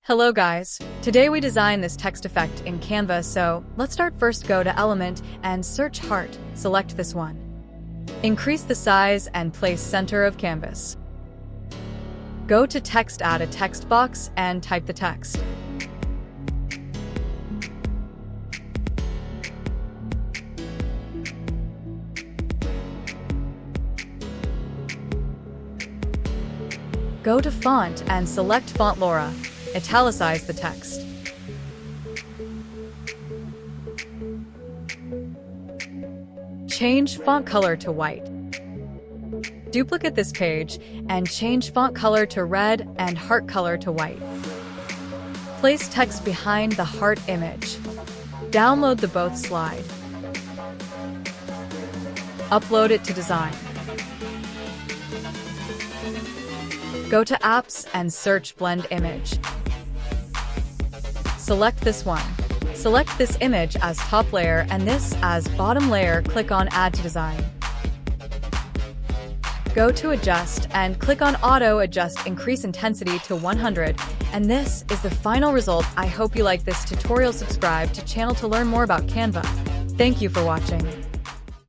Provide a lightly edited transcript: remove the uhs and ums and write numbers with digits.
Hello guys! Today we design this text effect in Canva, so let's start. First, go to Element and search Heart. Select this one. Increase the size and place center of canvas. Go to Text, add a text box and type the text. Go to Font and select Font Laura. Italicize the text. Change font color to white. Duplicate this page and change font color to red and heart color to white. Place text behind the heart image. Download the both slide. Upload it to design. Go to Apps and search Blend Image. Select this one. Select this image as top layer and this as bottom layer. Click on Add to Design. Go to Adjust and click on Auto Adjust. Increase intensity to 100. And this is the final result. I hope you like this tutorial. Subscribe to channel to learn more about Canva. Thank you for watching.